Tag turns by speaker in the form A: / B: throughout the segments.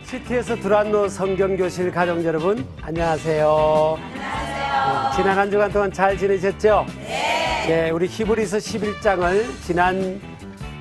A: 시티에서 두란노 성경교실 가족 여러분, 안녕하세요.
B: 안녕하세요.
A: 지난 한 주간 동안 잘 지내셨죠?
B: 네.
A: 우리 히브리서 11장을 지난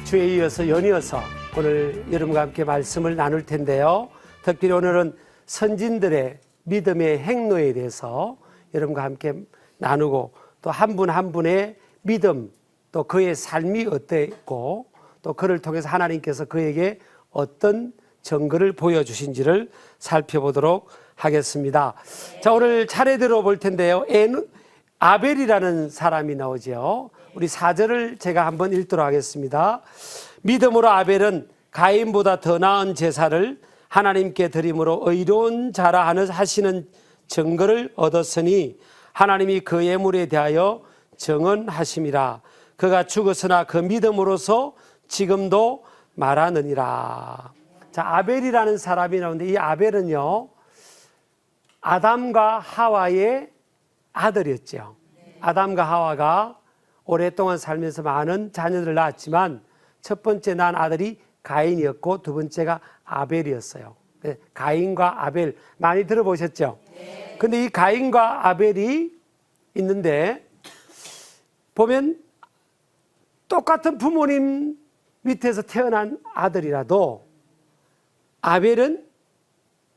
A: 주에 이어서 연이어서 오늘 여러분과 함께 말씀을 나눌 텐데요. 특별히 오늘은 선진들의 믿음의 행로에 대해서 여러분과 함께 나누고, 또 한 분 한 분의 믿음, 또 그의 삶이 어땠고, 또 그를 통해서 하나님께서 그에게 어떤 증거를 보여주신지를 살펴보도록 하겠습니다. 자, 오늘 차례대로 볼 텐데요. 아벨이라는 사람이 나오죠. 우리 4절을 제가 한번 읽도록 하겠습니다. 믿음으로 아벨은 가인보다 더 나은 제사를 하나님께 드림으로 의로운 자라 하시는 증거를 얻었으니 하나님이 그 예물에 대하여 정언하심이라. 그가 죽었으나 그 믿음으로서 지금도 말하느니라. 자, 아벨이라는 사람이 나오는데, 이 아벨은요, 아담과 하와의 아들이었죠. 아담과 하와가 오랫동안 살면서 많은 자녀들을 낳았지만 첫 번째 낳은 아들이 가인이었고 두 번째가 아벨이었어요. 가인과 아벨 많이 들어보셨죠? 근데 이 가인과 아벨이 있는데, 보면 똑같은 부모님 밑에서 태어난 아들이라도 아벨은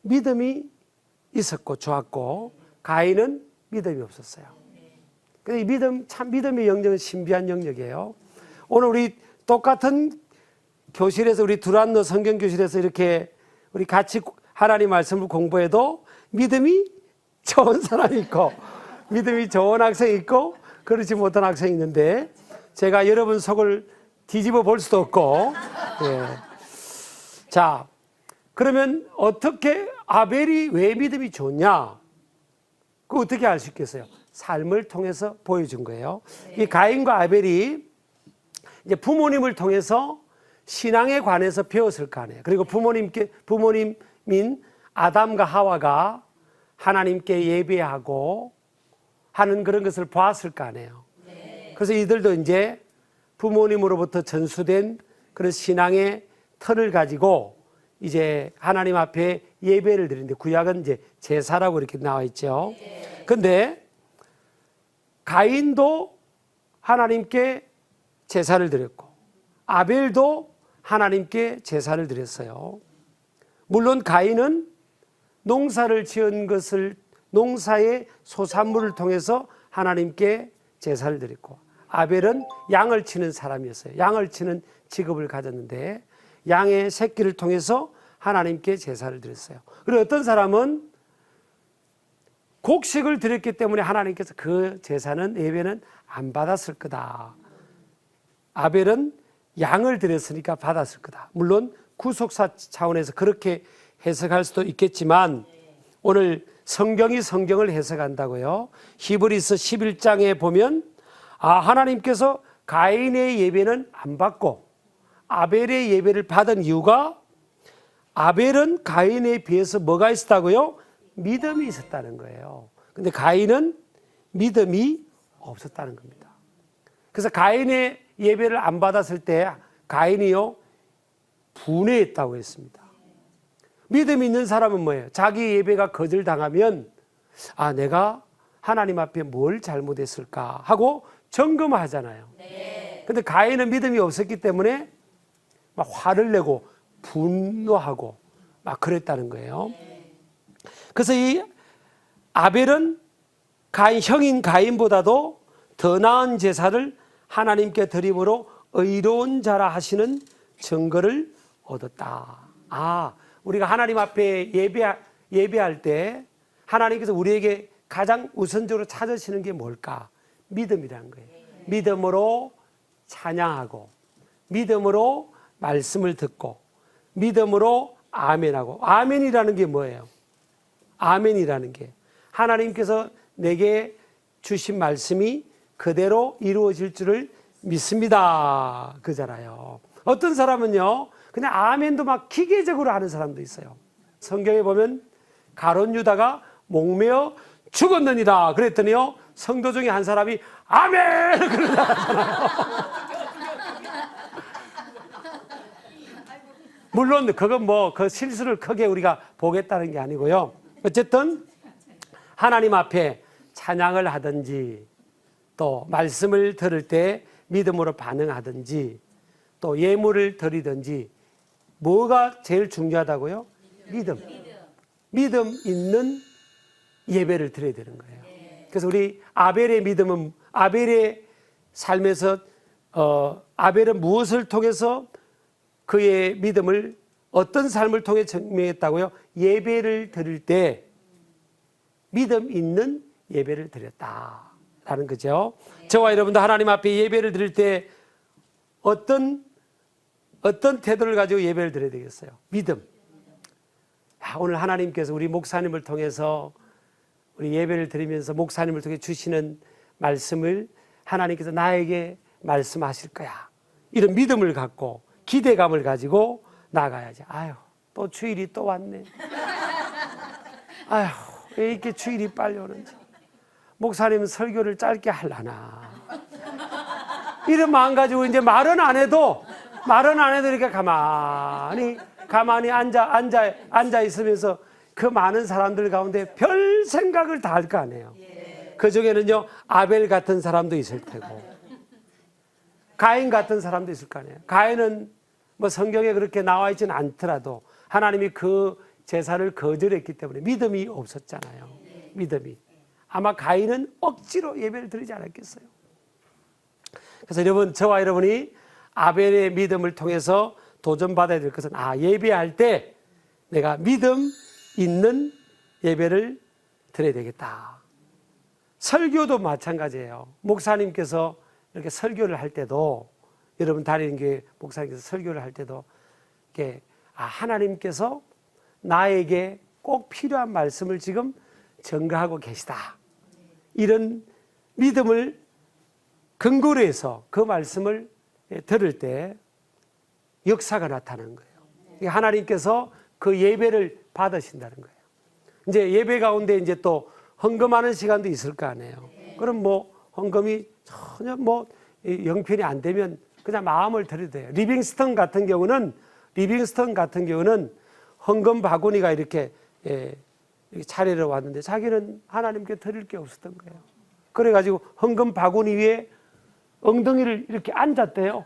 A: 믿음이 있었고 좋았고 가인은 믿음이 없었어요. 이 믿음의 영역은 신비한 영역이에요. 오늘 우리 똑같은 교실에서, 우리 두란노 성경교실에서 이렇게 우리 같이 하나님 말씀을 공부해도 믿음이 좋은 사람이 있고 믿음이 좋은 학생이 있고 그렇지 못한 학생이 있는데, 제가 여러분 속을 뒤집어 볼 수도 없고. 자, 그러면 어떻게 아벨이 왜 믿음이 좋냐? 그거 어떻게 알 수 있겠어요? 삶을 통해서 보여준 거예요. 이 가인과 아벨이 이제 부모님을 통해서 신앙에 관해서 배웠을 거 아니에요. 그리고 부모님인 아담과 하와가 하나님께 예배하고 하는 그런 것을 보았을 거 아니에요. 그래서 이들도 이제 부모님으로부터 전수된 그런 신앙의 틀을 가지고 이제 하나님 앞에 예배를 드리는데, 구약은 이제 제사라고 이렇게 나와 있죠. 근데 가인도 하나님께 제사를 드렸고 아벨도 하나님께 제사를 드렸어요. 물론 가인은 농사를 지은 것을, 농사의 소산물을 통해서 하나님께 제사를 드렸고, 아벨은 양을 치는 사람이었어요. 양을 치는 직업을 가졌는데 양의 새끼를 통해서 하나님께 제사를 드렸어요. 그리고 어떤 사람은 곡식을 드렸기 때문에 하나님께서 그 제사는, 예배는 안 받았을 거다. 아벨은 양을 드렸으니까 받았을 거다. 물론 구속사 차원에서 그렇게 해석할 수도 있겠지만, 오늘 성경이 성경을 해석한다고요. 히브리서 11장에 보면 하나님께서 가인의 예배는 안 받고 아벨의 예배를 받은 이유가, 아벨은 가인에 비해서 뭐가 있었다고요? 믿음이 있었다는 거예요. 근데 가인은 믿음이 없었다는 겁니다. 그래서 가인의 예배를 안 받았을 때 가인이요, 분해했다고 했습니다. 믿음이 있는 사람은 뭐예요? 자기 예배가 거절당하면 내가 하나님 앞에 뭘 잘못했을까 하고 점검하잖아요. 근데 가인은 믿음이 없었기 때문에 막 화를 내고 분노하고 막 그랬다는 거예요. 그래서 이 아벨은 형인 가인보다도 더 나은 제사를 하나님께 드림으로 의로운 자라 하시는 증거를 얻었다. 우리가 하나님 앞에 예배할 때 하나님께서 우리에게 가장 우선적으로 찾으시는 게 뭘까? 믿음이라는 거예요. 믿음으로 찬양하고, 믿음으로 말씀을 듣고, 믿음으로 아멘하고. 아멘이라는 게 뭐예요? 아멘이라는 게 하나님께서 내게 주신 말씀이 그대로 이루어질 줄을 믿습니다, 그잖아요. 어떤 사람은요, 그냥 아멘도 막 기계적으로 하는 사람도 있어요. 성경에 보면 가룟 유다가 목매어 죽었느니라 그랬더니요, 성도 중에 한 사람이 아멘 그러잖아요. 물론 그건 뭐 그 실수를 크게 우리가 보겠다는 게 아니고요. 어쨌든 하나님 앞에 찬양을 하든지 또 말씀을 들을 때 믿음으로 반응하든지 또 예물을 드리든지 뭐가 제일 중요하다고요? 믿음 있는 예배를 드려야 되는 거예요. 그래서 우리 아벨의 믿음은 아벨의 삶에서 아벨은 무엇을 통해서 그의 믿음을 어떤 삶을 통해 증명했다고요? 예배를 드릴 때 믿음 있는 예배를 드렸다라는 거죠. 저와 여러분도 하나님 앞에 예배를 드릴 때 어떤 태도를 가지고 예배를 드려야 되겠어요? 믿음. 오늘 하나님께서 우리 목사님을 통해서 우리 예배를 드리면서 목사님을 통해 주시는 말씀을 하나님께서 나에게 말씀하실 거야. 이런 믿음을 갖고 기대감을 가지고 나가야지. 아유, 또 주일이 또 왔네. 아유, 왜 이렇게 주일이 빨리 오는지. 목사님 설교를 짧게 하려나. 이런 마음 가지고 이제 말은 안 해도 이렇게 가만히 앉아 있으면서 그 많은 사람들 가운데 별 생각을 다 할 거 아니에요. 그 중에는요, 아벨 같은 사람도 있을 테고, 가인 같은 사람도 있을 거 아니에요. 가인은 뭐 성경에 그렇게 나와 있지는 않더라도 하나님이 그 제사를 거절했기 때문에 믿음이 없었잖아요. 믿음이. 아마 가인은 억지로 예배를 드리지 않았겠어요. 그래서 여러분, 저와 여러분이 아벨의 믿음을 통해서 도전받아야 될 것은 예배할 때 내가 믿음 있는 예배를 드려야 되겠다. 설교도 마찬가지예요. 목사님께서 이렇게 설교를 할 때도, 여러분 다니는 교회 목사님께서 설교를 할 때도 이렇게 하나님께서 나에게 꼭 필요한 말씀을 지금 전가하고 계시다. 이런 믿음을 근거로 해서 그 말씀을 들을 때 역사가 나타나는 거예요. 하나님께서 그 예배를 받으신다는 거예요. 이제 예배 가운데 이제 또 헌금하는 시간도 있을 거 아니에요. 그럼 뭐 헌금이 전혀 뭐 영편이 안 되면 그냥 마음을 드려도 돼요. 리빙스턴 같은 경우는 헌금 바구니가 이렇게 차례로 왔는데 자기는 하나님께 드릴 게 없었던 거예요. 그래가지고 헌금 바구니 위에 엉덩이를 이렇게 앉았대요.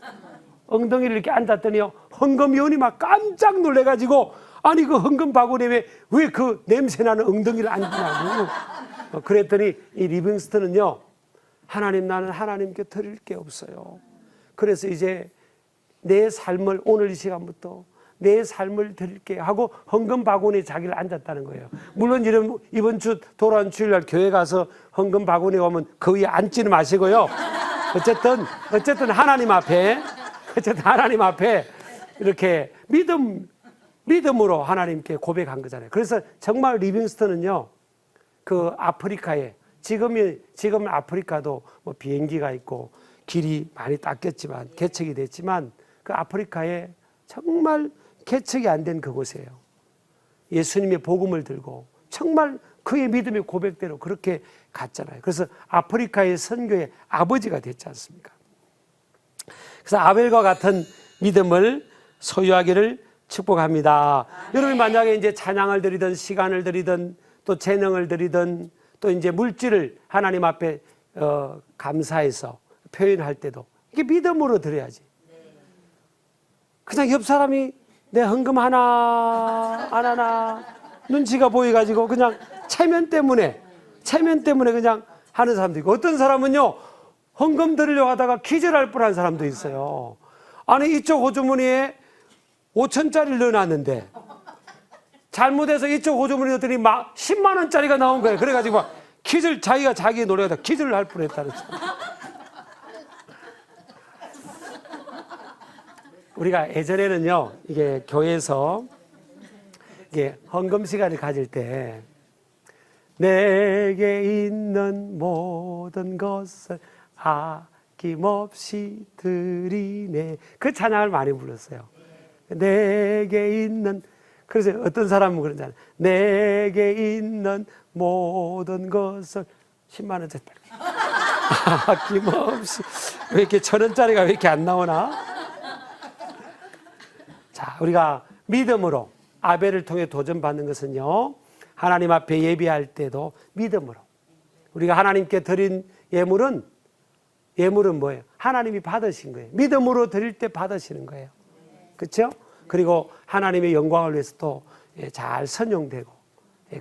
A: 엉덩이를 이렇게 앉았더니요, 헌금위원이 막 깜짝 놀래가지고, 아니 그 헌금 바구니에 왜 그 냄새나는 엉덩이를 앉냐고. 그랬더니 이 리빙스턴은요, 하나님, 나는 하나님께 드릴 게 없어요. 그래서 이제 내 삶을, 오늘 이 시간부터 내 삶을 드릴게 하고 헌금 바구니에 자기를 앉았다는 거예요. 물론 이번 주 돌아온 주일날 교회 가서 헌금 바구니에 오면 그 위에 앉지는 마시고요. 어쨌든 하나님 앞에 이렇게 믿음으로 하나님께 고백한 거잖아요. 그래서 정말 리빙스턴은요, 그 아프리카에 지금 아프리카도 뭐 비행기가 있고 길이 많이 닦였지만 개척이 됐지만 그 아프리카에 정말 개척이 안 된 그곳이에요. 예수님의 복음을 들고 정말 그의 믿음의 고백대로 그렇게 갔잖아요. 그래서 아프리카의 선교의 아버지가 됐지 않습니까? 그래서 아벨과 같은 믿음을 소유하기를 축복합니다. 여러분이 만약에 이제 찬양을 드리든 시간을 드리든 또 재능을 드리든 또 이제 물질을 하나님 앞에 감사해서 표현할 때도 이게 믿음으로 드려야지. 그냥 옆 사람이 내 헌금 하나 안 하나 눈치가 보여가지고 그냥 체면 때문에 그냥 하는 사람도 있고, 어떤 사람은요 헌금 드리려고 하다가 기절할 뻔한 사람도 있어요. 아니 이쪽 호주머니에 5,000짜리를 넣어놨는데 잘못해서 이쪽 호주머니 넣었더니 막 10만 원짜리가 나온 거예요. 그래가지고 막 자기 노래가 기절을 할 뻔했다는 거죠. 우리가 예전에는요, 이게 교회에서 이게 헌금 시간을 가질 때 내게 있는 모든 것을 아낌없이 드리네, 그 찬양을 많이 불렀어요. 내게 있는, 그래서 어떤 사람은 그러잖아요. 내게 있는 모든 것을 10만 원짜리 아낌없이. 왜 이렇게 1,000원짜리가 왜 이렇게 안 나오나? 자, 우리가 믿음으로 아벨을 통해 도전받는 것은요, 하나님 앞에 예비할 때도 믿음으로. 우리가 하나님께 드린 예물은 뭐예요? 하나님이 받으신 거예요. 믿음으로 드릴 때 받으시는 거예요. 그렇죠? 그리고 하나님의 영광을 위해서 또 잘 선용되고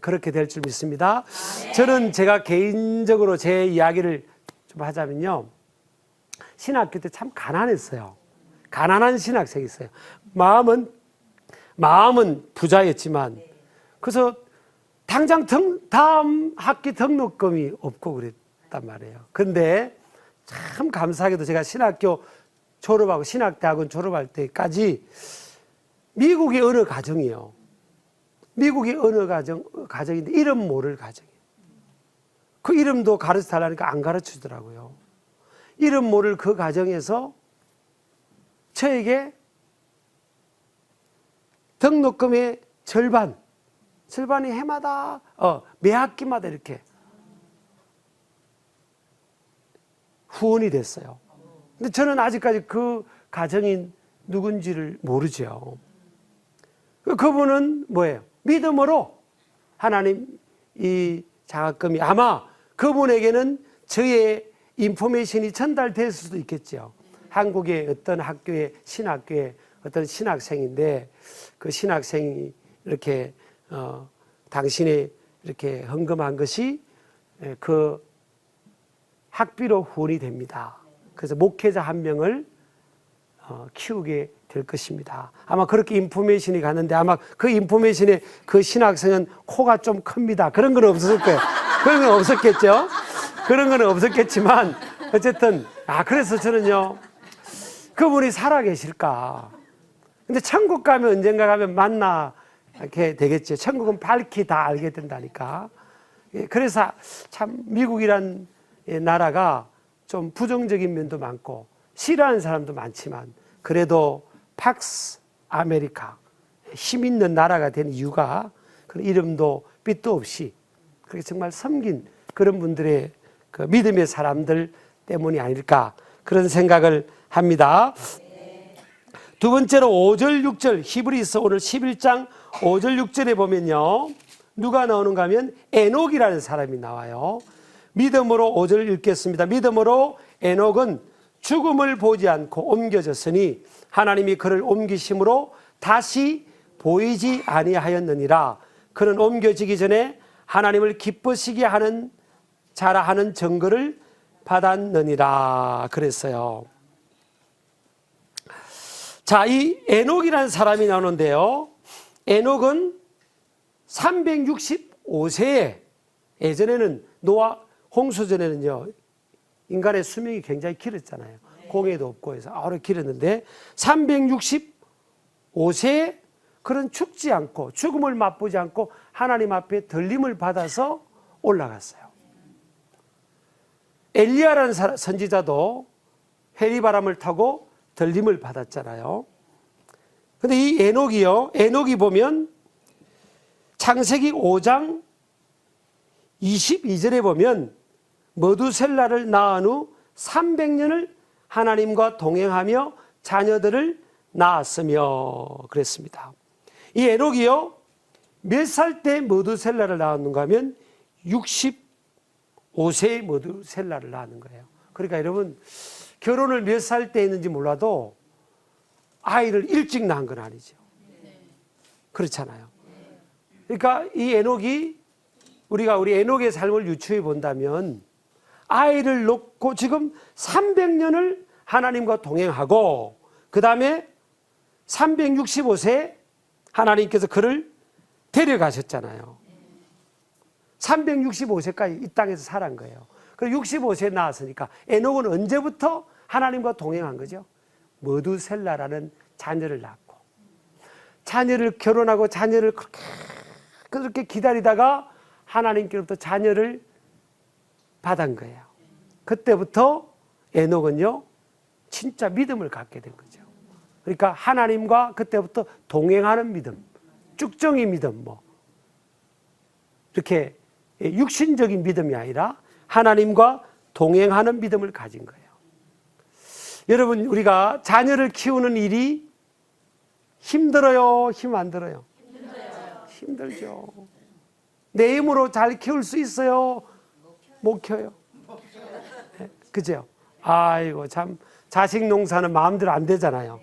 A: 그렇게 될 줄 믿습니다. 저는 제가 개인적으로 제 이야기를 좀 하자면요, 신학교 때 참 가난했어요. 가난한 신학생이 있어요. 마음은 부자였지만, 그래서 당장 다음 학기 등록금이 없고 그랬단 말이에요. 그런데 참 감사하게도 제가 신학교 졸업하고 신학대학원 졸업할 때까지 미국의 어느 가정이요. 미국의 어느 가정인데 이름 모를 가정이에요. 그 이름도 가르쳐 달라니까 안 가르쳐 주더라고요. 이름 모를 그 가정에서 저에게 등록금의 절반이 해마다 매 학기마다 이렇게 후원이 됐어요. 근데 저는 아직까지 그 가정이 누군지를 모르죠. 그분은 뭐예요? 믿음으로 하나님 이 장학금이 아마 그분에게는 저의 인포메이션이 전달됐을 수도 있겠죠. 한국의 어떤 학교의 신학교의 어떤 신학생인데 그 신학생이 이렇게 당신이 이렇게 헌금한 것이 그 학비로 후원이 됩니다. 그래서 목회자 한 명을 키우게 될 것입니다. 아마 그렇게 인포메이션이 갔는데 아마 그 인포메이션에 그 신학생은 코가 좀 큽니다. 그런 건 없었을 거예요. 그런 건 없었겠죠. 그런 건 없었겠지만 어쨌든 그래서 저는요, 그분이 살아계실까. 근데 천국 가면 언젠가 가면 만나게 되겠죠. 천국은 밝히 다 알게 된다니까. 그래서 참 미국이란 나라가 좀 부정적인 면도 많고 싫어하는 사람도 많지만 그래도 팍스 아메리카, 힘 있는 나라가 된 이유가 그런 이름도 빛도 없이 그렇게 정말 섬긴 그런 분들의 그 믿음의 사람들 때문이 아닐까 그런 생각을 합니다. 두 번째로 5절 6절 히브리서 오늘 11장 5절 6절에 보면요, 누가 나오는가 하면 에녹이라는 사람이 나와요. 믿음으로 5절 읽겠습니다. 믿음으로 에녹은 죽음을 보지 않고 옮겨졌으니 하나님이 그를 옮기심으로 다시 보이지 아니하였느니라. 그는 옮겨지기 전에 하나님을 기쁘시게 하는 자라 하는 증거를 받았느니라 그랬어요. 자, 이 에녹이라는 사람이 나오는데요, 에녹은 365세에 예전에는 노아 홍수 전에는요, 인간의 수명이 굉장히 길었잖아요. 공해도 없고 해서 오래 길었는데 365세에 그런 죽지 않고 죽음을 맛보지 않고 하나님 앞에 들림을 받아서 올라갔어요. 엘리야라는 선지자도 회리바람을 타고 들림을 받았잖아요. 근데 이 에녹이 보면 창세기 5장 22절에 보면 머두셀라를 낳은 후 300년을 하나님과 동행하며 자녀들을 낳았으며 그랬습니다. 이 에녹이요, 몇 살 때 머두셀라를 낳았는가 하면 65세의 머두셀라를 낳는 거예요. 그러니까 여러분, 결혼을 몇 살 때 했는지 몰라도 아이를 일찍 낳은 건 아니죠. 그렇잖아요. 그러니까 이 에녹이 우리 에녹의 삶을 유추해 본다면 아이를 놓고 지금 300년을 하나님과 동행하고 그 다음에 365세 하나님께서 그를 데려가셨잖아요. 365세까지 이 땅에서 살은 거예요. 그리고 65세에 나왔으니까 에녹은 언제부터 하나님과 동행한 거죠? 머두셀라라는 자녀를 낳고 자녀를 결혼하고 자녀를 그렇게 기다리다가 하나님께로부터 자녀를 받은 거예요. 그때부터 에녹은요, 진짜 믿음을 갖게 된 거죠. 그러니까 하나님과 그때부터 동행하는 믿음, 쭉정이 믿음, 이렇게 육신적인 믿음이 아니라 하나님과 동행하는 믿음을 가진 거예요. 여러분, 우리가 자녀를 키우는 일이 힘들어요? 힘 안 들어요? 힘들죠. 내 힘으로 잘 키울 수 있어요? 못 키워요. 네, 그죠? 아이고, 참, 자식 농사는 마음대로 안 되잖아요.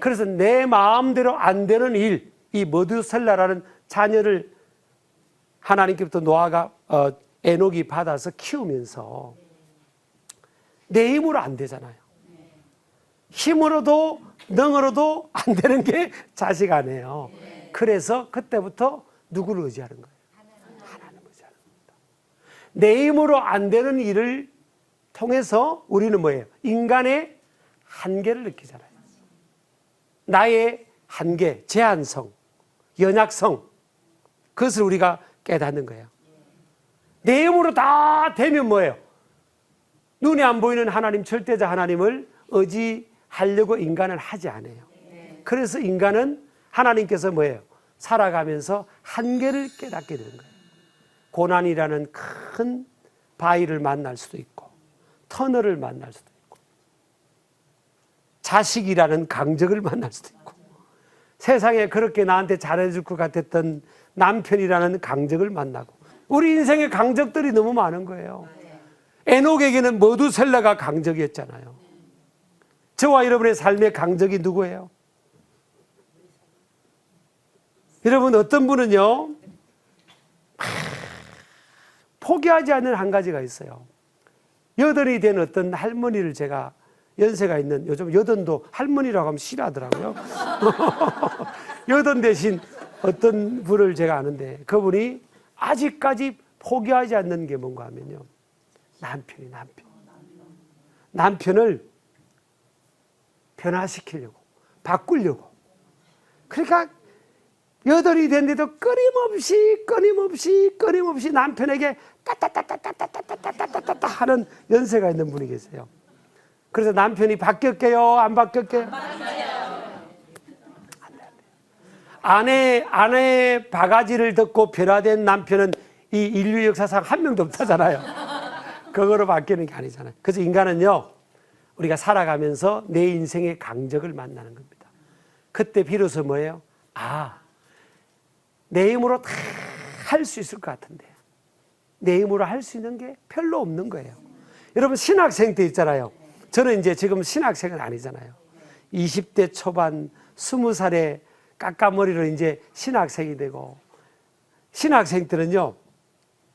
A: 그래서 내 마음대로 안 되는 일, 이 머두셀라라는 자녀를 하나님께부터 노아가, 에녹이 받아서 키우면서 내 힘으로 안 되잖아요. 힘으로도 능으로도 안 되는 게 자식 아니에요. 그래서 그때부터 누구를 의지하는 거예요? 하나님을 의지하는 겁니다. 내 힘으로 안 되는 일을 통해서 우리는 뭐예요? 인간의 한계를 느끼잖아요. 나의 한계, 제한성, 연약성, 그것을 우리가 깨닫는 거예요. 내 힘으로 다 되면 뭐예요? 눈에 안 보이는 하나님, 절대자 하나님을 의지하려고 인간은 하지 않아요. 그래서 인간은 하나님께서 뭐예요? 살아가면서 한계를 깨닫게 되는 거예요. 고난이라는 큰 바위를 만날 수도 있고, 터널을 만날 수도 있고, 자식이라는 강적을 만날 수도 있고, 세상에 그렇게 나한테 잘해줄 것 같았던 남편이라는 강적을 만나고, 우리 인생의 강적들이 너무 많은 거예요. 에녹에게는 머두셀라가 강적이었잖아요. 저와 여러분의 삶의 강적이 누구예요? 여러분, 어떤 분은요, 포기하지 않는 한 가지가 있어요. 여든이 된 어떤 할머니를 제가, 연세가 있는, 요즘 여든도 할머니라고 하면 싫어하더라고요. 여든 대신 어떤 분을 제가 아는데, 그분이 아직까지 포기하지 않는 게 뭔가 하면요, 남편을 변화시키려고, 바꾸려고. 그러니까 여덟이 됐는데도 끊임없이 남편에게 따따따따따따따따따따 하는 연세가 있는 분이 계세요. 그래서 남편이 바뀌었게요? 안 바뀌었게요? 아내의 바가지를 듣고 변화된 남편은 이 인류 역사상 한 명도 없다잖아요. 그거로 바뀌는 게 아니잖아요. 그래서 인간은요, 우리가 살아가면서 내 인생의 강적을 만나는 겁니다. 그때 비로소 뭐예요? 내 힘으로 다 할 수 있을 것 같은데 내 힘으로 할 수 있는 게 별로 없는 거예요. 여러분, 신학생 때 있잖아요. 저는 이제 지금 신학생은 아니잖아요. 20대 초반 20살에 까까머리로 이제 신학생이 되고, 신학생 때는요,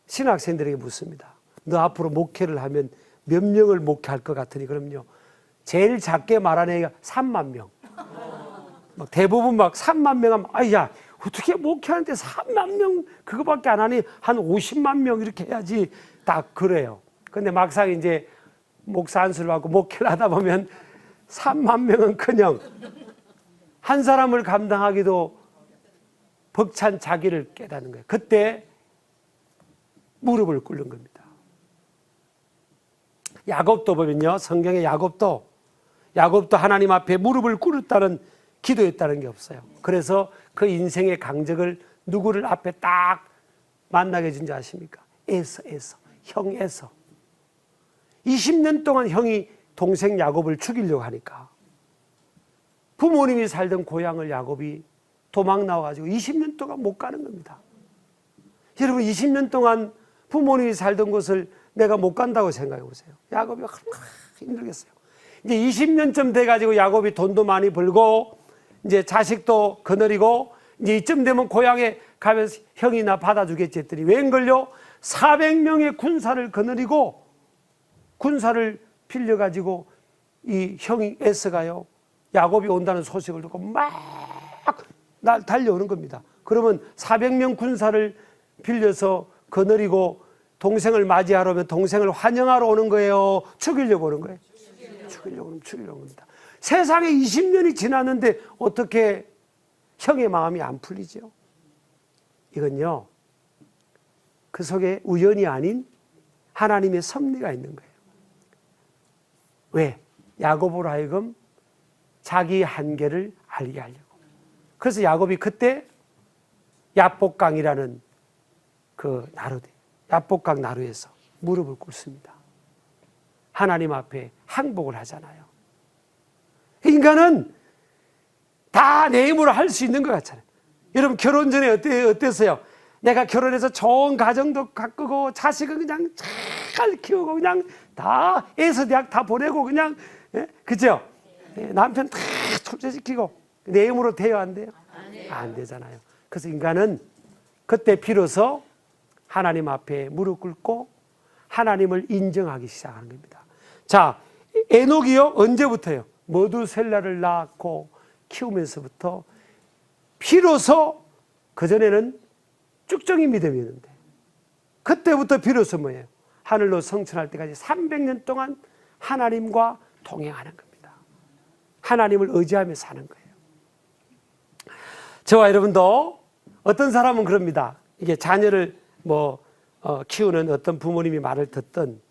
A: 신학생들에게 묻습니다. 너 앞으로 목회를 하면 몇 명을 목회할 것 같으니? 그럼요, 제일 작게 말하는 애가 3만 명. 막 대부분 막 3만 명 하면, 아야, 어떻게 목회하는데 3만 명 그거밖에 안 하니? 한 50만 명 이렇게 해야지. 다 그래요. 근데 막상 이제 목사 안수를 받고 목회를 하다 보면 3만 명은 그냥 한 사람을 감당하기도 벅찬 자기를 깨닫는 거예요. 그때 무릎을 꿇는 겁니다. 야곱도 보면요, 성경의 야곱도 하나님 앞에 무릎을 꿇었다는, 기도했다는 게 없어요. 그래서 그 인생의 강적을 누구를 앞에 딱 만나게 해준 줄 아십니까? 형 에서. 20년 동안 형이 동생 야곱을 죽이려고 하니까 부모님이 살던 고향을 야곱이 도망 나와가지고 20년 동안 못 가는 겁니다. 여러분, 20년 동안 부모님이 살던 곳을 내가 못 간다고 생각해 보세요. 야곱이 힘들겠어요. 이제 20년쯤 돼가지고 야곱이 돈도 많이 벌고 이제 자식도 거느리고 이제 이쯤 되면 고향에 가면 형이 나 받아주겠지 했더니 웬걸요? 400명의 군사를 거느리고 군사를 빌려가지고 이 형이 에서가요, 야곱이 온다는 소식을 듣고 막 달려오는 겁니다. 그러면 400명 군사를 빌려서 거느리고 동생을 맞이하러 오면 동생을 환영하러 오는 거예요? 죽이려고 오는 거예요? 죽이려고 합니다. 세상에 20년이 지났는데 어떻게 형의 마음이 안 풀리죠? 이건요, 그 속에 우연이 아닌 하나님의 섭리가 있는 거예요. 왜? 야곱으로 하여금 자기 한계를 알게 하려고. 그래서 야곱이 그때 야복강이라는 그 나루대, 야복강 나루에서 무릎을 꿇습니다. 하나님 앞에 항복을 하잖아요. 인간은 다 내 힘으로 할 수 있는 것 같잖아요. 여러분 결혼 전에 어땠어요? 내가 결혼해서 좋은 가정도 가꾸고 자식은 그냥 잘 키우고 그냥 다 애서 대학 다 보내고 그냥 그죠? 남편 다 출세시키고 내 힘으로 돼요, 안 돼요? 안 되잖아요. 그래서 인간은 그때 비로소 하나님 앞에 무릎 꿇고 하나님을 인정하기 시작하는 겁니다. 자, 에녹이요 언제부터요? 머두셀라를 낳고 키우면서부터 비로소 그전에는 쭉정이 믿음이었는데 그때부터 비로소 뭐예요? 하늘로 성천할 때까지 300년 동안 하나님과 동행하는 겁니다. 하나님을 의지하며 사는 거예요. 저와 여러분도 어떤 사람은 그럽니다. 이게 자녀를 키우는 어떤 부모님이 말을 듣든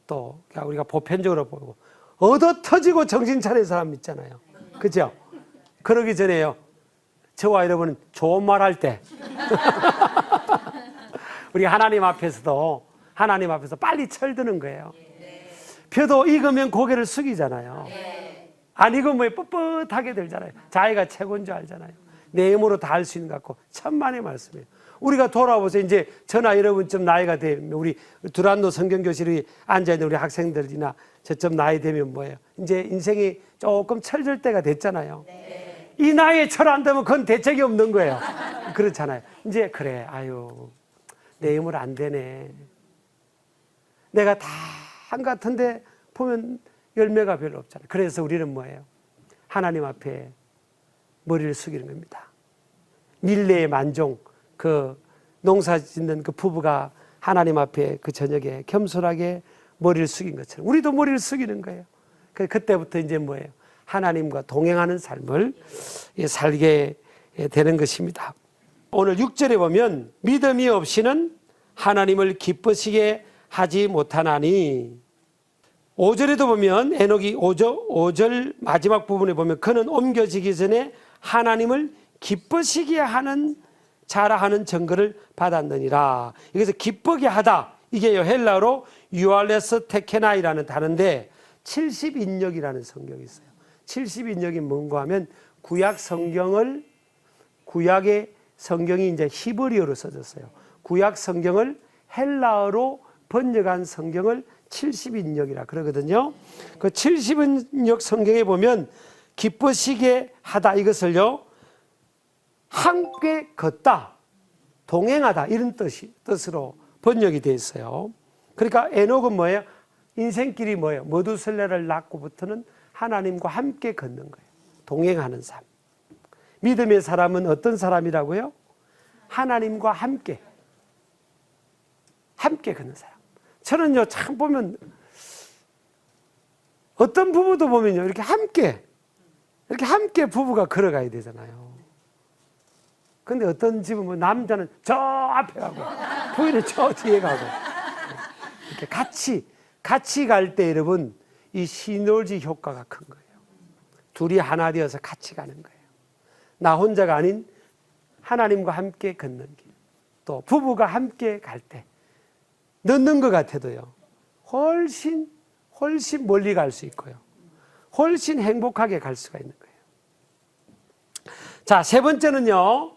A: 또 우리가 보편적으로 보고 얻어 터지고 정신 차린 사람 있잖아요. 그죠? 그러기 전에요. 저와 여러분은 좋은 말 할 때 우리 하나님 앞에서 빨리 철드는 거예요. 벼도 익으면 고개를 숙이잖아요. 안 익으면 뻣뻣하게 들잖아요. 자기가 최고인 줄 알잖아요. 내 힘으로 다 할 수 있는 것 같고 천만의 말씀이에요. 우리가 돌아보세요. 이제 저나 여러분쯤 나이가 되면 우리 두란노 성경교실에 앉아있는 우리 학생들이나 저쯤 나이 되면 뭐예요? 이제 인생이 조금 철들 때가 됐잖아요. 이 나이에 철 안 되면 그건 대책이 없는 거예요. 그렇잖아요. 이제 그래, 아유 내 힘으로 안 되네. 내가 다 한 것 같은데 보면 열매가 별로 없잖아요. 그래서 우리는 뭐예요? 하나님 앞에 머리를 숙이는 겁니다. 밀레의 만종, 그 농사 짓는 그 부부가 하나님 앞에 그 저녁에 겸손하게 머리를 숙인 것처럼 우리도 머리를 숙이는 거예요. 그때부터 이제 뭐예요? 하나님과 동행하는 삶을 살게 되는 것입니다. 오늘 6절에 보면 믿음이 없이는 하나님을 기쁘시게 하지 못하나니, 5절에도 보면 에녹이 5절 마지막 부분에 보면 그는 옮겨지기 전에 하나님을 기쁘시게 하는 자라하는 증거를 받았느니라. 여기서 기쁘게 하다, 이게 헬라어로 유알레스 테케나이라는 단어인데 70인역이라는 성경이 있어요. 70인역이 뭔가 하면 구약의 성경이 이제 히브리어로 써졌어요. 구약 성경을 헬라어로 번역한 성경을 70인역이라 그러거든요. 그 70인역 성경에 보면 기쁘시게 하다, 이것을요 함께 걷다, 동행하다, 이런 뜻으로 번역이 되어 있어요. 그러니까 에녹은 뭐예요? 인생길이 뭐예요? 머두셀라를 낳고부터는 하나님과 함께 걷는 거예요. 동행하는 삶. 믿음의 사람은 어떤 사람이라고요? 하나님과 함께 걷는 사람. 저는요 참 보면 어떤 부부도 보면요 이렇게 함께 부부가 걸어가야 되잖아요. 근데 어떤 집은 뭐 남자는 저 앞에 가고 부인은 저 뒤에 가고 이렇게 같이 갈 때 여러분 이 시너지 효과가 큰 거예요. 둘이 하나 되어서 같이 가는 거예요. 나 혼자가 아닌 하나님과 함께 걷는 길. 또 부부가 함께 갈 때 늦는 것 같아도요 훨씬 멀리 갈 수 있고요 훨씬 행복하게 갈 수가 있는 거예요. 자, 세 번째는요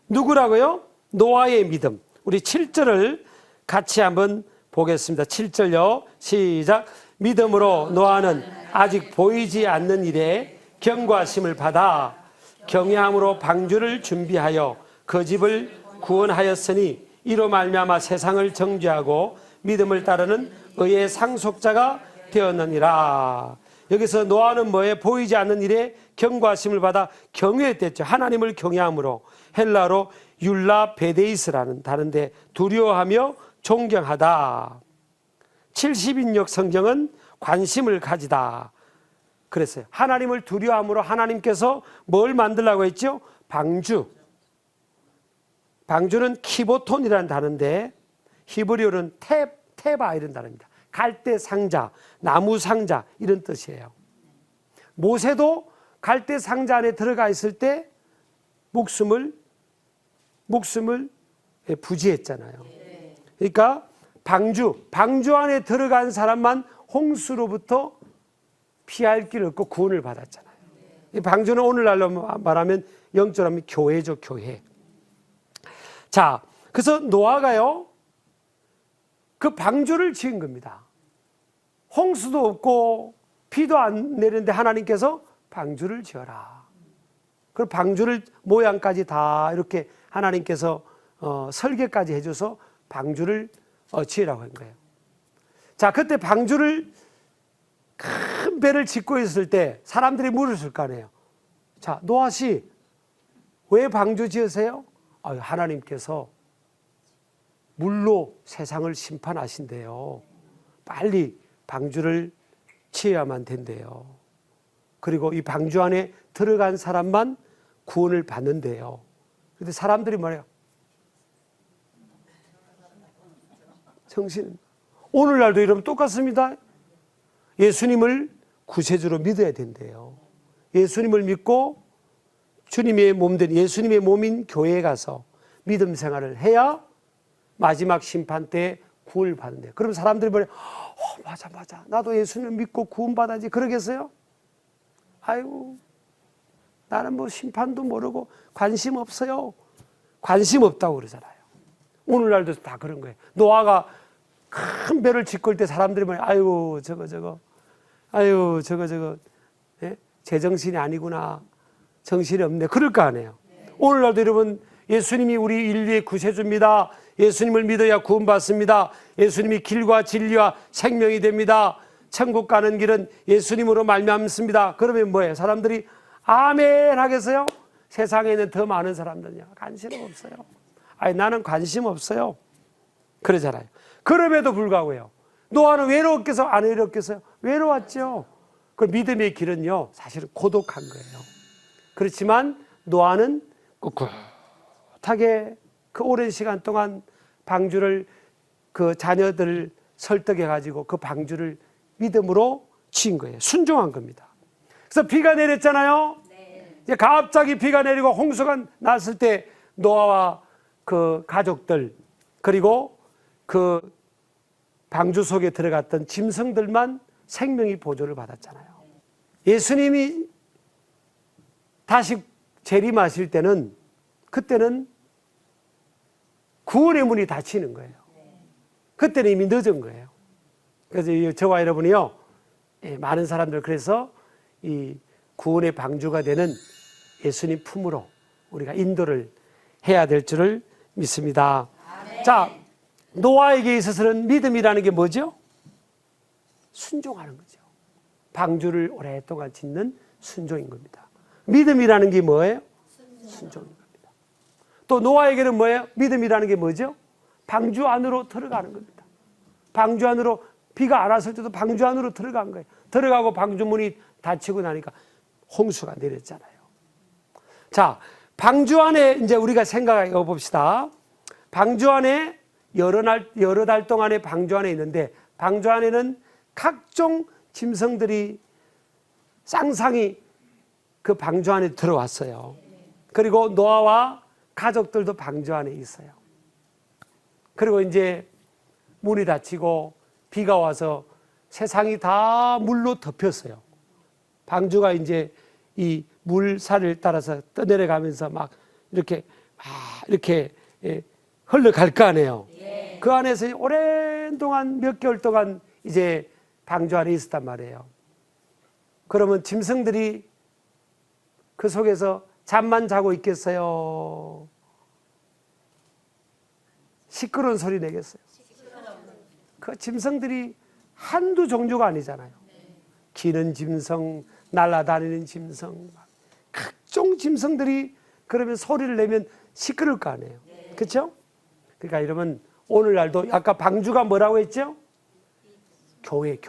A: 누구라고요? 노아의 믿음. 우리 7절을 같이 한번 보겠습니다. 7절요 시작. 믿음으로 노아는 아직 보이지 않는 일에 경고하심을 받아 경외함으로 방주를 준비하여 그 집을 구원하였으니 이로 말미암아 세상을 정죄하고 믿음을 따르는 의의 상속자가 되었느니라. 여기서 노아는 뭐에 보이지 않는 일에 경고하심을 받아 경외했댔죠. 하나님을 경외함으로, 헬라로 율라 베데이스라는 다른데 두려워하며 존경하다. 70인역 성경은 관심을 가지다 그랬어요. 하나님을 두려워함으로 하나님께서 뭘 만들라고 했죠? 방주는 키보톤이라는 단어인데 히브리어는 테바 이런 단어입니다. 갈대 상자, 나무 상자 이런 뜻이에요. 모세도 갈대 상자 안에 들어가 있을 때 목숨을 부지했잖아요. 그러니까 방주 안에 들어간 사람만 홍수로부터 피할 길을 얻고 구원을 받았잖아요. 이 방주는 오늘날로 말하면 영적으로 하면 교회죠, 교회. 자, 그래서 노아가요, 그 방주를 지은 겁니다. 홍수도 없고 비도 안 내리는데 하나님께서 방주를 지어라. 그 방주를 모양까지 다 이렇게 하나님께서 설계까지 해줘서 방주를 지으라고 한 거예요. 자, 그때 방주를 큰 배를 짓고 있을 때 사람들이 물었을 거 아니에요. 자, 노아 씨, 왜 방주 지으세요? 하나님께서 물로 세상을 심판하신대요. 빨리 방주를 지어야만 된대요. 그리고 이 방주 안에 들어간 사람만 구원을 받는데요. 그런데 사람들이 말해요. 정신. 오늘날도 이러면 똑같습니다. 예수님을 구세주로 믿어야 된대요. 예수님을 믿고 주님의 몸된 예수님의 몸인 교회에 가서 믿음 생활을 해야 마지막 심판 때 구원을 받는대요. 그럼 사람들이 말해요. 맞아. 나도 예수님을 믿고 구원 받아야지. 그러겠어요? 아이고, 나는 뭐 심판도 모르고 관심 없어요. 관심 없다고 그러잖아요. 오늘날도 다 그런 거예요. 노아가 큰 배를 짓고 올 때 사람들이 말해요. 아유, 저거. 예? 제정신이 아니구나. 정신이 없네. 그럴 거 아니에요. 오늘날도 여러분, 예수님이 우리 인류의 구세주입니다. 예수님을 믿어야 구원받습니다. 예수님이 길과 진리와 생명이 됩니다. 천국 가는 길은 예수님으로 말미암습니다. 그러면 뭐예요? 사람들이 아멘 하겠어요? 세상에는 더 많은 사람들이요. 관심 없어요. 나는 관심 없어요. 그러잖아요. 그럼에도 불구하고요. 노아는 외로웠겠어요? 안 외로웠겠어요? 외로웠죠. 그 믿음의 길은요, 사실은 고독한 거예요. 그렇지만 노아는 꿋꿋하게 그 오랜 시간 동안 방주를 그 자녀들을 설득해 가지고 그 방주를 믿음으로 지은 거예요. 순종한 겁니다. 그래서 비가 내렸잖아요. 이제 갑자기 비가 내리고 홍수가 났을 때 노아와 그 가족들 그리고 그 방주 속에 들어갔던 짐승들만 생명이 보존을 받았잖아요. 예수님이 다시 재림하실 때는 그때는 구원의 문이 닫히는 거예요. 그때는 이미 늦은 거예요. 그래서 저와 여러분이요, 많은 사람들 그래서 이 구원의 방주가 되는 예수님 품으로 우리가 인도를 해야 될 줄을 믿습니다. 아멘. 자, 노아에게 있어서는 믿음이라는 게 뭐죠? 순종하는 거죠. 방주를 오랫동안 짓는 순종인 겁니다. 믿음이라는 게 뭐예요? 순종인 겁니다. 또 노아에게는 뭐예요? 믿음이라는 게 뭐죠? 방주 안으로 들어가는 겁니다. 방주 안으로 비가 안 왔을 때도 방주 안으로 들어간 거예요. 들어가고 방주 문이 닫히고 나니까 홍수가 내렸잖아요. 자, 방주 안에 이제 우리가 생각해 봅시다. 방주 안에 여러 달 동안에 방주 안에 있는데 방주 안에는 각종 짐승들이 쌍쌍이 그 방주 안에 들어왔어요. 그리고 노아와 가족들도 방주 안에 있어요. 그리고 이제 문이 닫히고 비가 와서 세상이 다 물로 덮였어요. 방주가 이제 이 물살을 따라서 떠내려가면서 막 이렇게 흘러갈 거 아니에요. 그 안에서 오랜 동안 몇 개월 동안 이제 방주 안에 있었단 말이에요. 그러면 짐승들이 그 속에서 잠만 자고 있겠어요? 시끄러운 소리 내겠어요? 그 짐승들이 한두 종류가 아니잖아요. 기는 짐승, 날아다니는 짐승, 각종 짐승들이 그러면 소리를 내면 시끄러울 거 아니에요. 그렇죠? 그러니까 여러분 오늘날도 아까 방주가 뭐라고 했죠? 교회.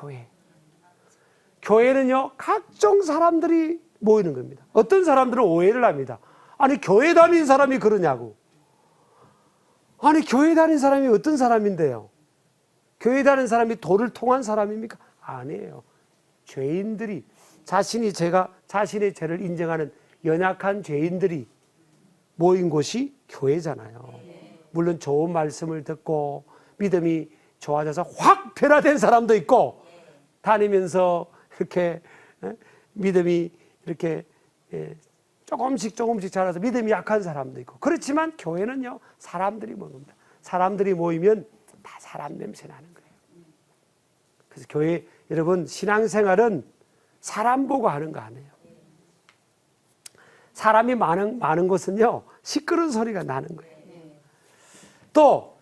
A: 교회는요 각종 사람들이 모이는 겁니다. 어떤 사람들은 오해를 합니다. 아니 교회 다니는 사람이 그러냐고. 아니 교회 다니는 사람이 어떤 사람인데요? 교회 다니는 사람이 도를 통한 사람입니까? 아니에요. 죄인들이 자신의 죄를 인정하는 연약한 죄인들이 모인 곳이 교회잖아요. 물론 좋은 말씀을 듣고 믿음이 좋아져서 확 변화된 사람도 있고 다니면서 이렇게 믿음이 이렇게 조금씩 자라서 믿음이 약한 사람도 있고, 그렇지만 교회는요 사람들이 모입니다. 사람들이 모이면 다 사람 냄새 나는 거예요. 그래서 교회 여러분 신앙생활은 사람 보고 하는 거 아니에요. 사람이 많은 곳은요 시끄러운 소리가 나는 거예요. 또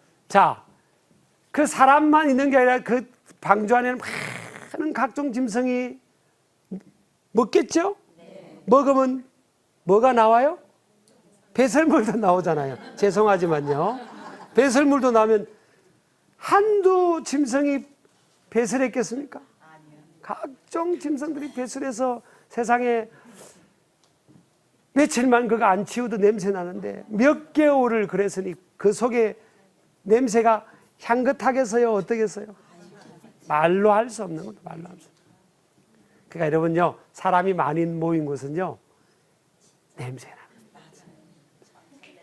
A: 그 사람만 있는 게 아니라 그 방주 안에는 많은 각종 짐승이 먹겠죠? 먹으면 뭐가 나와요? 배설물도 나오잖아요. 죄송하지만요. 배설물도 나오면 한두 짐승이 배설했겠습니까? 각종 짐승들이 배설해서 세상에 며칠만 그거 안 치워도 냄새 나는데 몇 개월을 그랬으니 그 속에 냄새가 향긋하겠어요? 어떻겠어요? 말로 할 수 없는 것도 말로 할 수 없어요. 그러니까 여러분요, 사람이 많이 모인 곳은요, 냄새 나는 거예요.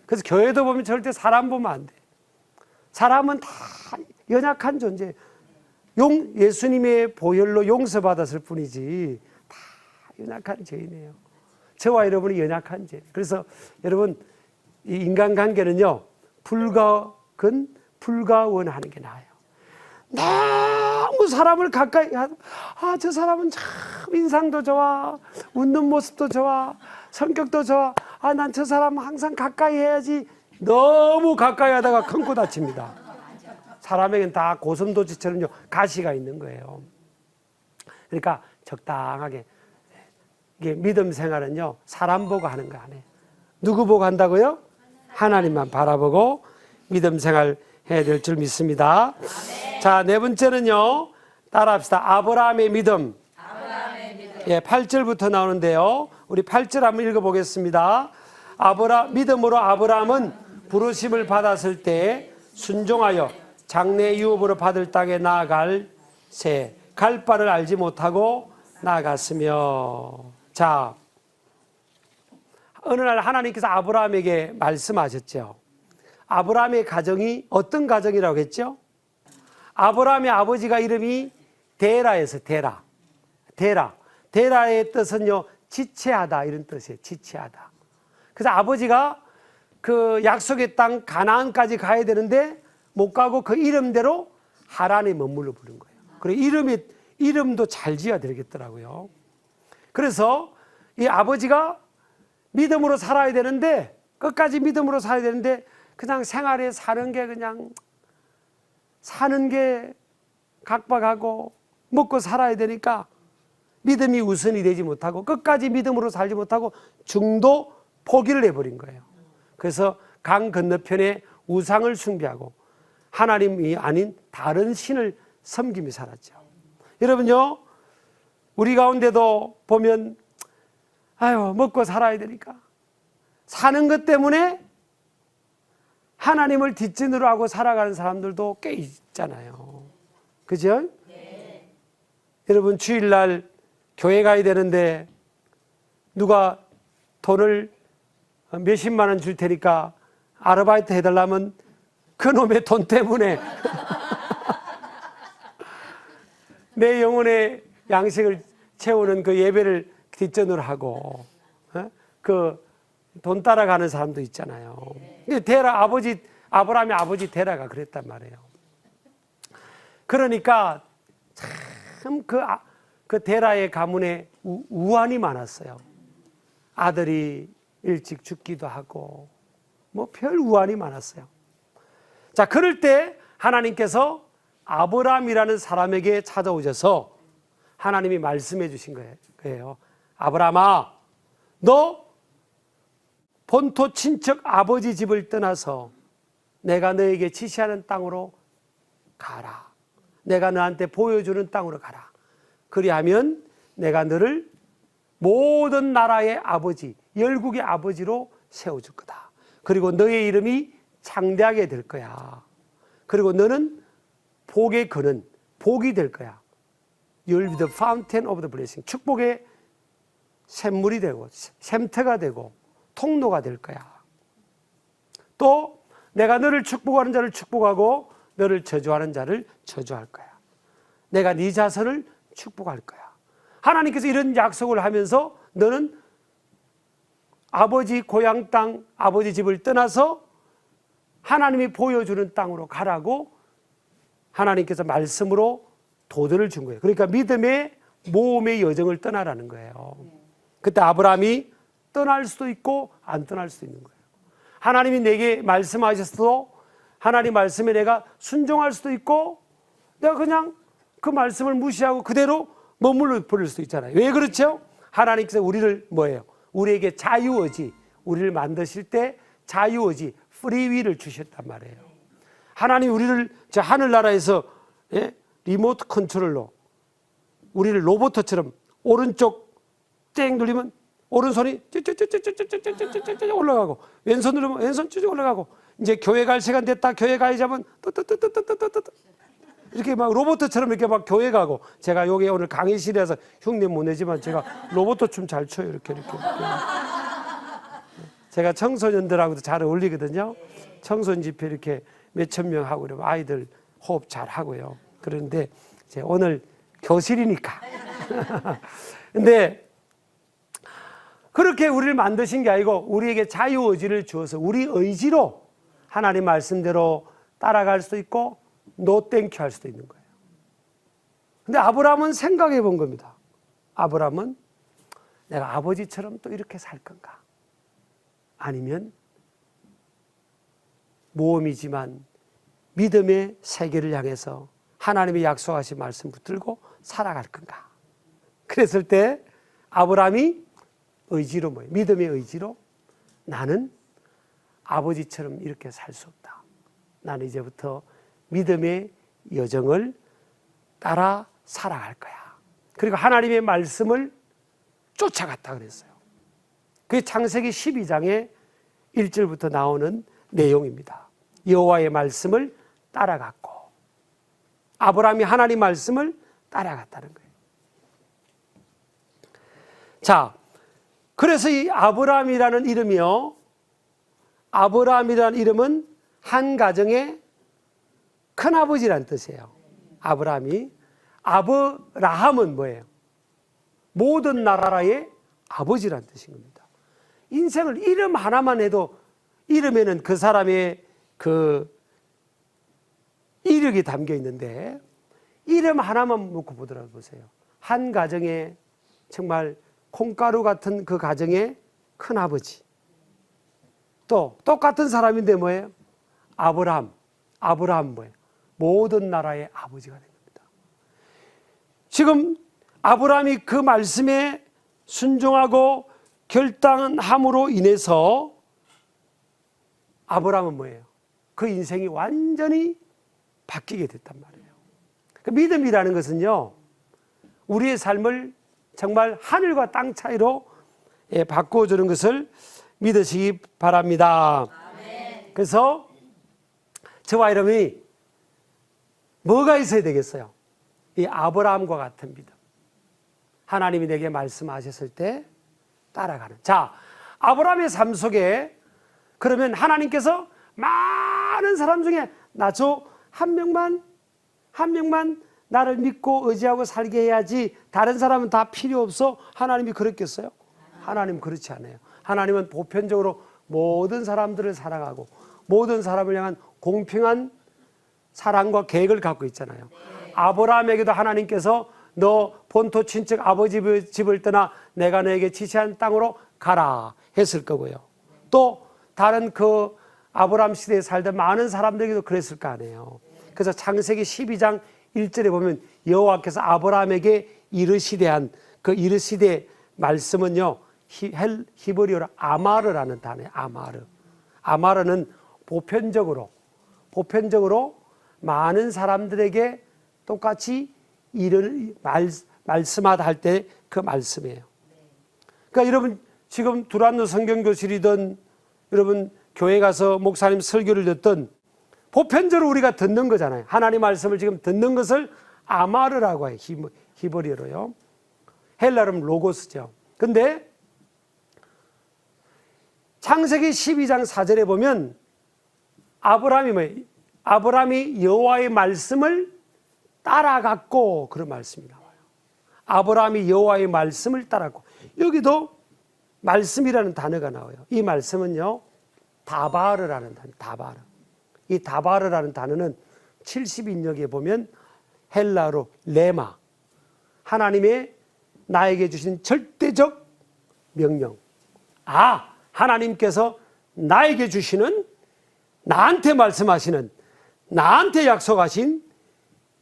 A: 그래서 교회도 보면 절대 사람 보면 안 돼. 사람은 다 연약한 존재. 예수님의 보혈로 용서받았을 뿐이지 다 연약한 죄인이에요. 저와 여러분이 연약한 죄. 그래서 여러분 이 인간관계는요 불가원하는 게 나아요. 너무 사람을 가까이 저 사람은 참 인상도 좋아, 웃는 모습도 좋아, 성격도 좋아. 난 저 사람 항상 가까이 해야지. 너무 가까이 하다가 큰코 다칩니다. 사람에겐 다 고슴도치처럼요 가시가 있는 거예요. 그러니까 적당하게. 이게 믿음 생활은요 사람 보고 하는 거 아니에요. 누구 보고 한다고요? 하나님만 바라보고 믿음 생활 해야 될 줄 믿습니다. 자, 네 번째는요 따라합시다. 아브라함의 믿음. 8절부터 나오는데요, 우리 8절 한번 읽어보겠습니다. 믿음으로 아브라함은 부르심을 받았을 때 순종하여 장래 유업으로 받을 땅에 나아갈 새 갈 바를 알지 못하고 나아갔으며. 자, 어느 날 하나님께서 아브라함에게 말씀하셨죠. 아브라함의 가정이 어떤 가정이라고 했죠? 아브라함의 아버지가 이름이 데라에서 데라의 뜻은요 지체하다 이런 뜻이에요. 지체하다. 그래서 아버지가 그 약속의 땅 가나안까지 가야 되는데 못 가고 그 이름대로 하란에 머물러 부른 거예요. 그리고 이름도 잘 지어야 되겠더라고요. 그래서 이 아버지가 믿음으로 살아야 되는데, 끝까지 믿음으로 살아야 되는데 그냥 생활에 사는 게 각박하고 먹고 살아야 되니까 믿음이 우선이 되지 못하고 끝까지 믿음으로 살지 못하고 중도 포기를 해버린 거예요. 그래서 강 건너편에 우상을 숭배하고 하나님이 아닌 다른 신을 섬기며 살았죠. 여러분요, 우리 가운데도 보면 먹고 살아야 되니까 사는 것 때문에 하나님을 뒷전으로 하고 살아가는 사람들도 꽤 있잖아요. 그죠? 네. 여러분 주일날 교회 가야 되는데 누가 돈을 몇십만 원 줄 테니까 아르바이트 해달라면 그놈의 돈 때문에 내 영혼의 양식을 채우는 그 예배를 뒷전으로 하고 그 돈 따라가는 사람도 있잖아요. 아브라함의 아버지 데라가 그랬단 말이에요. 그러니까 참 그 데라의 가문에 우환이 많았어요. 아들이 일찍 죽기도 하고 별 우환이 많았어요. 자, 그럴 때 하나님께서 아브라함이라는 사람에게 찾아오셔서 하나님이 말씀해 주신 거예요. 아브라함아, 너 본토 친척 아버지 집을 떠나서 내가 너에게 지시하는 땅으로 가라. 내가 너한테 보여주는 땅으로 가라. 그리하면 내가 너를 모든 나라의 아버지, 열국의 아버지로 세워줄 거다. 그리고 너의 이름이 창대하게 될 거야. 그리고 너는 복의 근원, 복이 될 거야. You'll be the fountain of the blessing. 축복의 샘물이 되고 샘터가 되고 통로가 될 거야. 또 내가 너를 축복하는 자를 축복하고 너를 저주하는 자를 저주할 거야. 내가 네 자손을 축복할 거야. 하나님께서 이런 약속을 하면서 너는 아버지 고향 땅, 아버지 집을 떠나서 하나님이 보여주는 땅으로 가라고 하나님께서 말씀으로 도전을 준 거예요. 그러니까 믿음의 모험의 여정을 떠나라는 거예요. 그때 아브라함이 떠날 수도 있고 안 떠날 수도 있는 거예요. 하나님이 내게 말씀하셨어도 하나님 말씀에 내가 순종할 수도 있고 내가 그냥 그 말씀을 무시하고 그대로 머물러 버릴 수도 있잖아요. 왜 그렇죠? 하나님께서 우리를 뭐예요? 우리에게 자유의지, 우리를 만드실 때 자유의지, 프리윌을 주셨단 말이에요. 하나님이 우리를 저 하늘나라에서 리모트 컨트롤로 우리를 로봇처럼 오른쪽 땡 누르면 오른손이 쭈쭈쭈쭈쭈쭈쭈쭈쭈 올라가고 왼손 누르면 왼손 쭈쭈 올라가고 이제 교회 갈 시간 됐다 교회 가야지하면 뜨뜨뜨뜨뜨뜨뜨 이렇게 막 로봇처럼 이렇게 막 교회 가고 제가 여기 오늘 강의실에서 흉내 못 내지만 제가 로봇 춤 잘 춰요 이렇게. 제가 청소년들하고도 잘 어울리거든요. 청소년 집회 이렇게 몇천 명 하고 그러면 아이들 호흡 잘 하고요. 그런데 이제 오늘 교실이니까. 근데 그렇게 우리를 만드신 게 아니고 우리에게 자유의지를 주어서 우리 의지로 하나님 말씀대로 따라갈 수도 있고 노 땡큐 할 수도 있는 거예요. 근데 아브라함은 생각해 본 겁니다. 아브라함은 내가 아버지처럼 또 이렇게 살 건가? 아니면 모험이지만 믿음의 세계를 향해서 하나님이 약속하신 말씀 붙들고 살아갈 건가? 그랬을 때 아브라함이 의지로 뭐예요? 믿음의 의지로 나는 아버지처럼 이렇게 살 수 없다. 나는 이제부터 믿음의 여정을 따라 살아갈 거야. 그리고 하나님의 말씀을 쫓아갔다 그랬어요. 그게 창세기 12장의 1절부터 나오는 내용입니다. 여호와의 말씀을 따라갔고 아브라함이 하나님 말씀을 따라갔다는 거예요. 자, 그래서 이 아브라함이라는 이름이요. 아브라함이라는 이름은 한 가정의 큰아버지라는 뜻이에요. 아브라함이. 아브라함은 뭐예요? 모든 나라의 아버지라는 뜻인 겁니다. 인생을 이름 하나만 해도 이름에는 그 사람의 그 이력이 담겨 있는데 이름 하나만 놓고 보더라도 보세요. 한 가정의 정말 콩가루 같은 그 가정의 큰아버지. 또 똑같은 사람인데 뭐예요? 아브라함 뭐예요? 모든 나라의 아버지가 된 겁니다. 지금 아브라함이 그 말씀에 순종하고 결단함으로 인해서 아브라함은 뭐예요? 그 인생이 완전히 바뀌게 됐단 말이에요. 그 믿음이라는 것은요, 우리의 삶을 정말 하늘과 땅 차이로 바꿔주는 것을 믿으시기 바랍니다. 그래서 저와 여러분이 뭐가 있어야 되겠어요? 이 아브라함과 같은 믿음. 하나님이 내게 말씀하셨을 때 따라가는. 자, 아브라함의 삶 속에 그러면 하나님께서 많은 사람 중에 나 저 한 명만 나를 믿고 의지하고 살게 해야지 다른 사람은 다 필요 없어? 하나님이 그랬겠어요? 하나님은 그렇지 않아요. 하나님은 보편적으로 모든 사람들을 사랑하고 모든 사람을 향한 공평한 사랑과 계획을 갖고 있잖아요. 아브라함에게도 하나님께서 너 본토 친척 아버지 집을 떠나 내가 너에게 지시한 땅으로 가라 했을 거고요. 또 다른 그 아브라함 시대에 살던 많은 사람들에게도 그랬을 거 아니에요. 그래서 창세기 12장 1절에 보면 여호와께서 아브라함에게 이르시되 한 그 이르시되 말씀은요, 히브리어로 아마르라는 단어예요. 아마르는 보편적으로 많은 사람들에게 똑같이 말씀하다 할 때 그 말씀이에요. 그러니까 여러분 지금 두란노 성경교실이든 여러분 교회 가서 목사님 설교를 듣든 보편적으로 우리가 듣는 거잖아요. 하나님 말씀을 지금 듣는 것을 아마르라고 해요. 히브리어로요. 헬라어는 로고스죠. 근데 창세기 12장 4절에 보면 아브라함이 뭐예요? 아브라함이 여호와의 말씀을 따라갔고 그런 말씀이 나와요. 아브라함이 여호와의 말씀을 따랐고 여기도 말씀이라는 단어가 나와요. 이 말씀은요, 다바르라는 단어, 다바르. 이 다바르라는 단어는 70인역에 보면 헬라로 레마, 하나님의 나에게 주신 절대적 명령. 하나님께서 나에게 주시는, 나한테 말씀하시는, 나한테 약속하신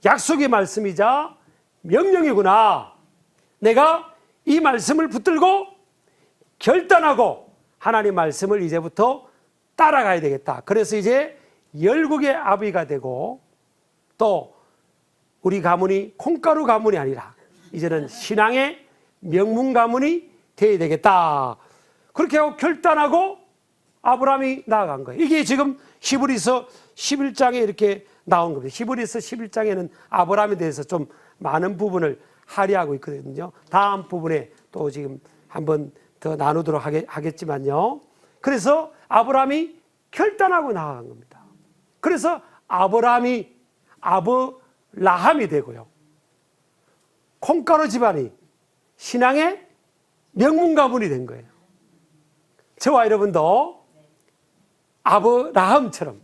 A: 약속의 말씀이자 명령이구나. 내가 이 말씀을 붙들고 결단하고 하나님 말씀을 이제부터 따라가야 되겠다. 그래서 이제 열국의 아비가 되고, 또 우리 가문이 콩가루 가문이 아니라 이제는 신앙의 명문 가문이 되어야 되겠다. 그렇게 하고 결단하고 아브라함이 나아간 거예요. 이게 지금 히브리서 11장에 이렇게 나온 겁니다. 히브리서 11장에는 아브라함에 대해서 좀 많은 부분을 할애하고 있거든요. 다음 부분에 또 지금 한번 더 나누도록 하겠지만요. 그래서 아브라함이 결단하고 나아간 겁니다. 그래서 아브라함이 아브라함이 되고요. 콩가루 집안이 신앙의 명문 가문이 된 거예요. 저와 여러분도 아브라함처럼,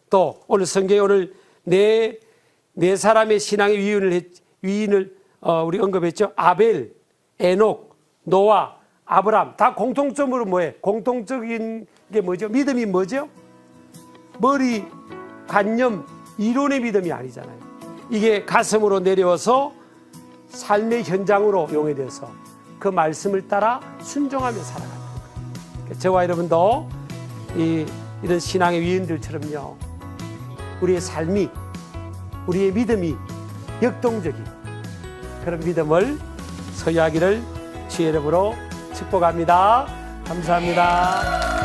A: 또 오늘 성경에 오늘 네 사람의 신앙의 위인을 우리 언급했죠. 아벨, 에녹, 노아, 아브라함. 다 공통점으로 뭐예요? 공통적인 게 뭐죠? 믿음이 뭐죠? 머리, 관념, 이론의 믿음이 아니잖아요. 이게 가슴으로 내려와서 삶의 현장으로 용해돼서 그 말씀을 따라 순종하며 살아가는 거예요. 저와 여러분도 이런 신앙의 위인들처럼요, 우리의 삶이, 우리의 믿음이 역동적인 그런 믿음을 소유하기를 주의 이름으로 축복합니다. 감사합니다.